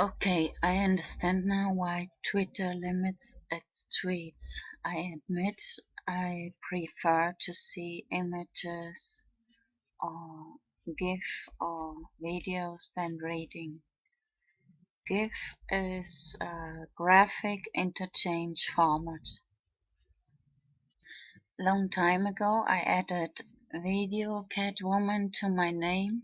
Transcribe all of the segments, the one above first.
Okay, I understand now why Twitter limits its tweets. I admit I prefer to see images or GIF or videos than reading. GIF is a graphic interchange format. Long time ago I added video Catwoman to my name.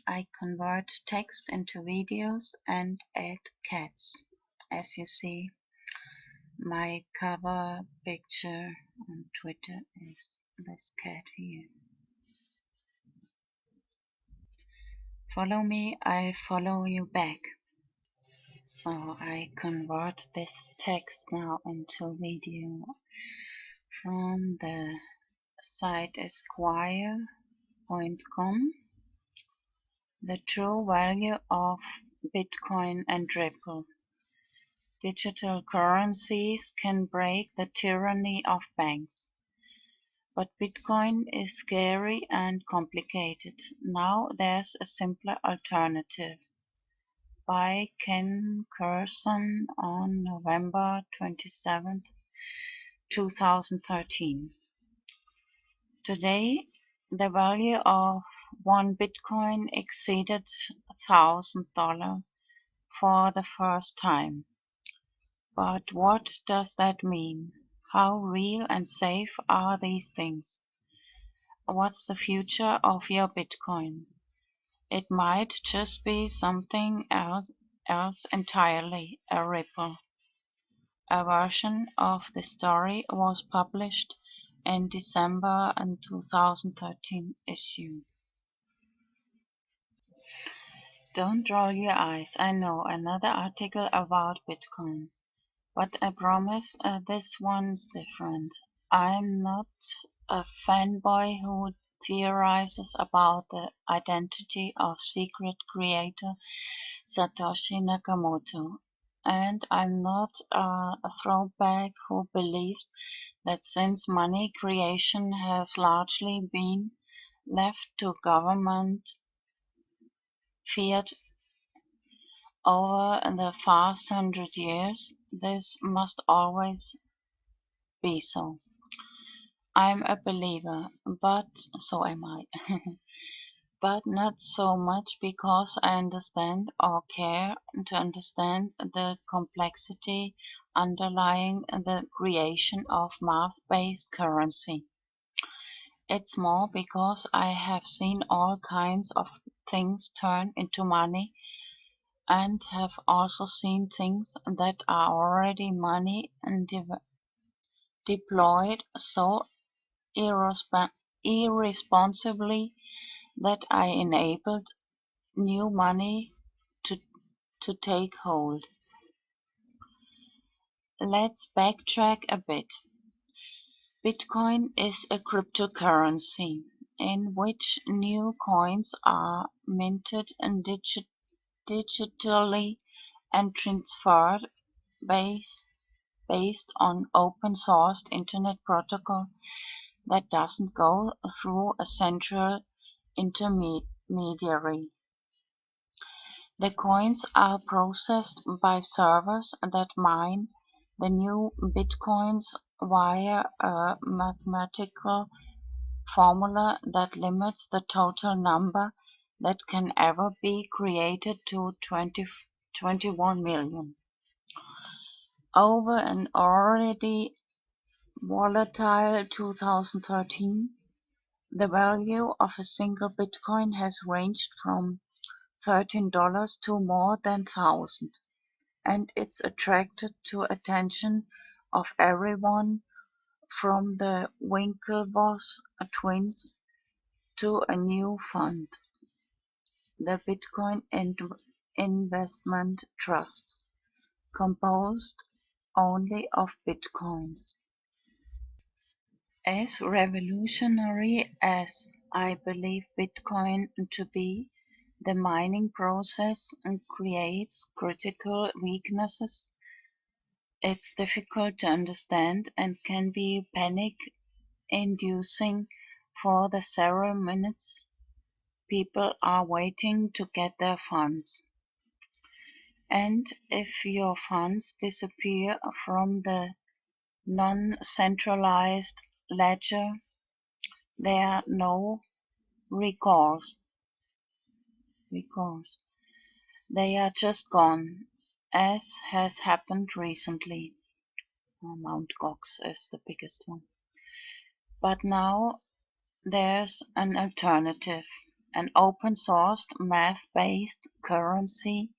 I convert text into videos and add cats. As you see, my cover picture on Twitter is this cat here. Follow me, I follow you back. So I convert this text now into video from the site esquire.com. The true value of Bitcoin and Ripple. Digital currencies can break the tyranny of banks. But Bitcoin is scary and complicated. Now there's a simpler alternative. By Ken Curson on November 27th, 2013. Today, the value of one Bitcoin exceeded $1,000 for the first time. But what does that mean? How real and safe are these things? What's the future of your Bitcoin? It might just be something else entirely, a Ripple. A version of the story was published in December 2013 issue. Don't roll your eyes, I know, another article about Bitcoin. But I promise this one's different. I'm not a fanboy who theorizes about the identity of secret creator Satoshi Nakamoto. And I'm not a throwback who believes that since money creation has largely been left to government fiat over the past 100 years, this must always be so. I'm a believer, but so am I. But not so much because I understand or care to understand the complexity underlying the creation of math-based currency. It's more because I have seen all kinds of things turn into money and have also seen things that are already money and deployed so irresponsibly that I enabled new money to take hold. Let's backtrack a bit. Bitcoin is a cryptocurrency in which new coins are minted and digitally and transferred based on open-sourced Internet protocol that doesn't go through a central intermediary. The coins are processed by servers that mine the new bitcoins via a mathematical formula that limits the total number that can ever be created to 21 million. Over an already volatile 2013, the value of a single Bitcoin has ranged from $13 to more than 1,000, and it's attracted to attention of everyone from the Winklevoss twins to a new fund, the Bitcoin Investment Trust, composed only of Bitcoins. As revolutionary as I believe Bitcoin to be, the mining process creates critical weaknesses. It's difficult to understand and can be panic-inducing for the several minutes people are waiting to get their funds. And if your funds disappear from the non-centralized ledger, there are no recourse. They are just gone, as has happened recently. Mt. Gox is the biggest one. But now there's an alternative, an open-sourced, math-based currency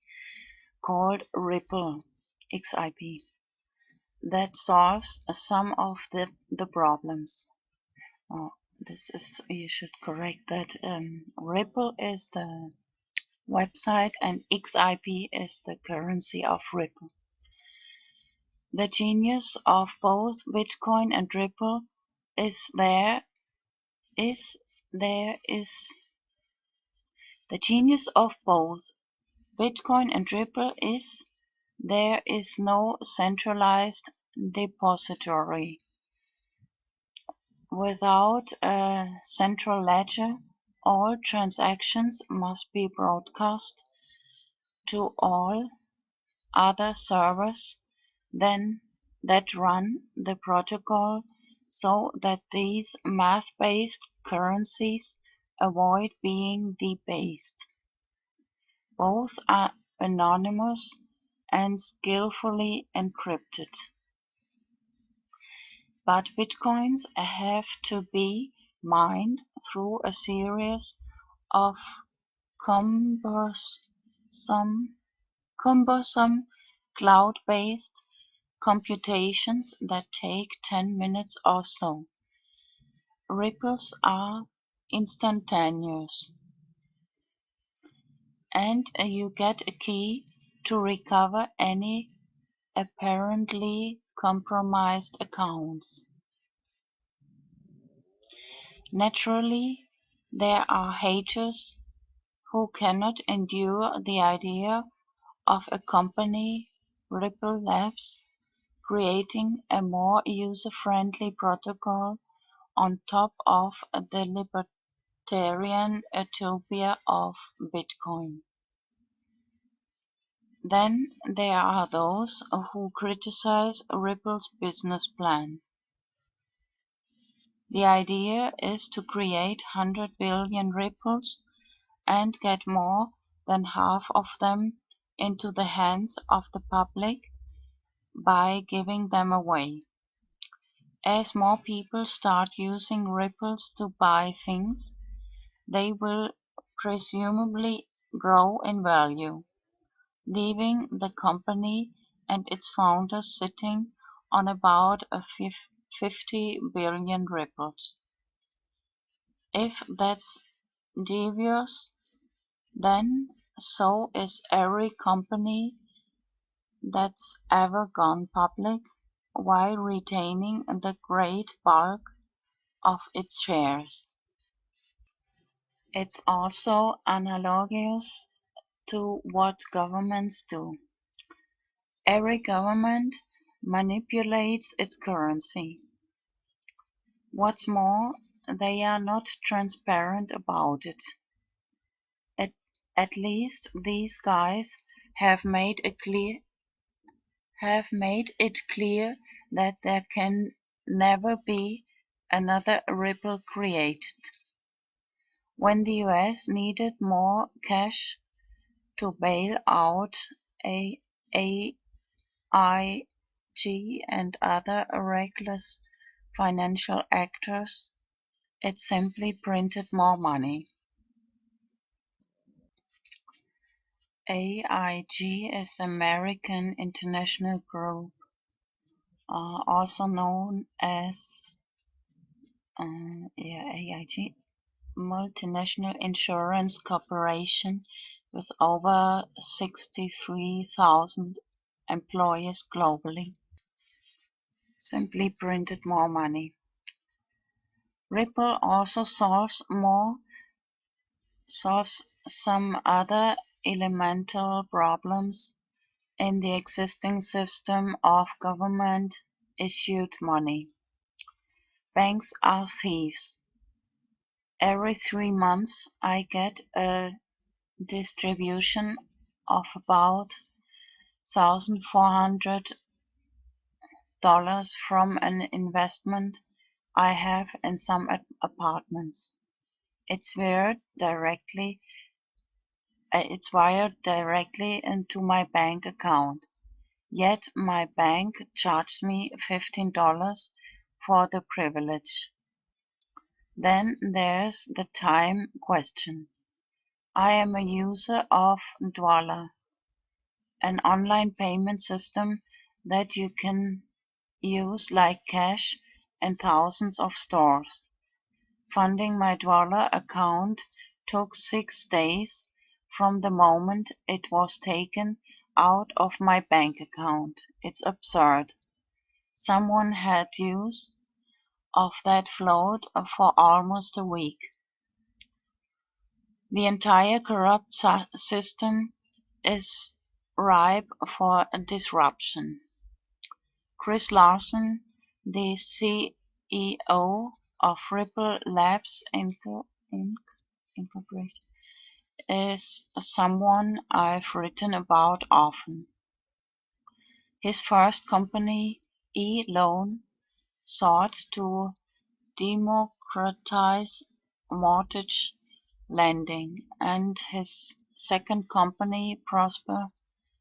called Ripple, XIP, that solves some of the problems. Oh, you should correct that. Ripple is the website and XIP is the currency of Ripple. The genius of both Bitcoin and Ripple is the genius of both Bitcoin and Ripple is there is no centralized depository. Without a central ledger, all transactions must be broadcast to all other servers that run the protocol so that these math-based currencies avoid being debased. Both are anonymous and skillfully encrypted. But bitcoins have to be mined through a series of cumbersome cloud-based computations that take 10 minutes or so. Ripples are instantaneous, and you get a key to recover any apparently compromised accounts. Naturally, there are haters who cannot endure the idea of a company, Ripple Labs, creating a more user-friendly protocol on top of the libertarian utopia of Bitcoin. Then there are those who criticize Ripple's business plan. The idea is to create 100 billion ripples and get more than half of them into the hands of the public by giving them away. As more people start using ripples to buy things, they will presumably grow in value, leaving the company and its founders sitting on about 50 billion ripples. If that's devious, then so is every company that's ever gone public while retaining the great bulk of its shares. It's also analogous to what governments do. Every government manipulates its currency. What's more, they are not transparent about it. At least these guys have made it clear that there can never be another Ripple created. When the US needed more cash to bail out AIG and other reckless financial actors, it simply printed more money. AIG is American International Group, also known as AIG, multinational insurance corporation with over 63,000 employees globally, simply printed more money. Ripple also solves some other elemental problems in the existing system of government-issued money. Banks are thieves. Every 3 months I get a distribution of about $1,400 from an investment I have in some apartments. It's wired directly into my bank account. Yet my bank charged me $15 for the privilege. Then there's the time question. I am a user of Dwolla, an online payment system that you can use like cash in thousands of stores. Funding my Dwolla account took 6 days from the moment it was taken out of my bank account. It's absurd. Someone had use of that float for almost a week. The entire corrupt system is ripe for disruption. Chris Larsen, the CEO of Ripple Labs Incorporated, is someone I've written about often. His first company, eLoan, sought to democratize mortgage lending, and his second company, Prosper,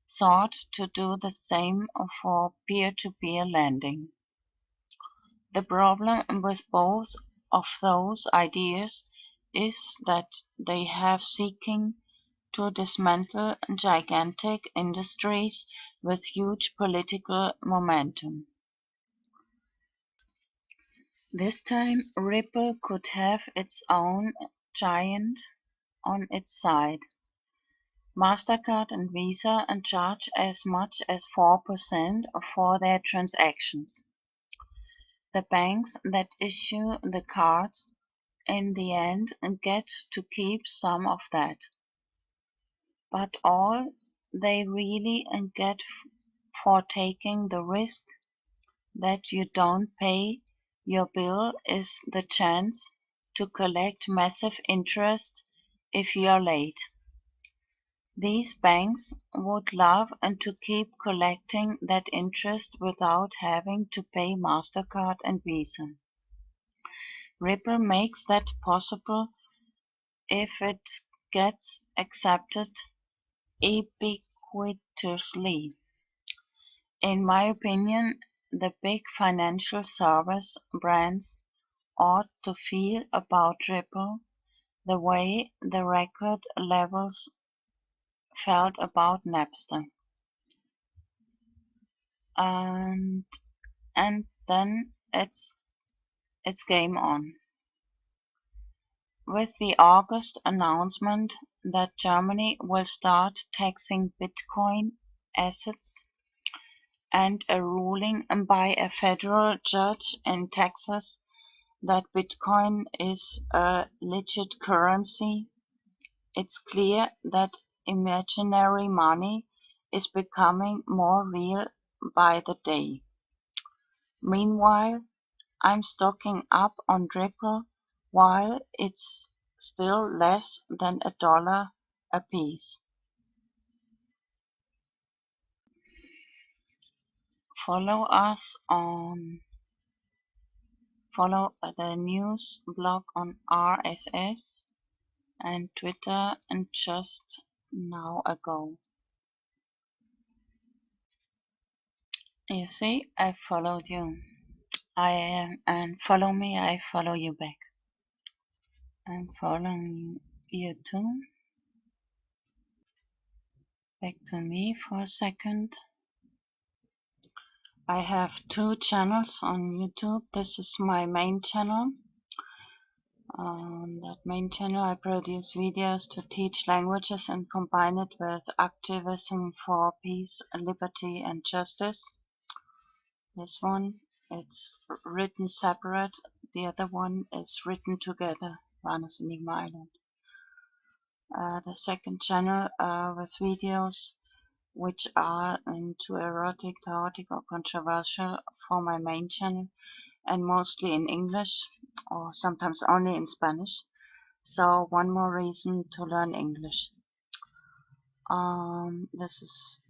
sought to do the same for peer-to-peer lending. The problem with both of those ideas is that they have seeking to dismantle gigantic industries with huge political momentum. This time Ripple could have its own giant on its side. MasterCard and Visa charge as much as 4% for their transactions. The banks that issue the cards in the end get to keep some of that. But all they really get for taking the risk that you don't pay your bill is the chance to collect massive interest if you're late. These banks would love to keep collecting that interest without having to pay MasterCard and Visa. Ripple makes that possible if it gets accepted ubiquitously. In my opinion, the big financial service brands ought to feel about Ripple the way the record labels felt about Napster. And then it's game on. With the August announcement that Germany will start taxing Bitcoin assets and a ruling by a federal judge in Texas that Bitcoin is a legit currency, it's clear that imaginary money is becoming more real by the day. Meanwhile, I'm stocking up on Ripple while it's still less than $1 a piece. Follow the news blog on RSS and Twitter and just now ago. You see, I followed you. And follow me, I follow you back. I'm following you too. Back to me for a second. I have 2 channels on YouTube. This is my main channel. On that main channel I produce videos to teach languages and combine it with activism for peace, liberty and justice. This one, it's written separate. The other one is written together, Vanos Enigma Island. The second channel with videos which are too erotic, chaotic or controversial for my main channel, and mostly in English or sometimes only in Spanish. So one more reason to learn English. This is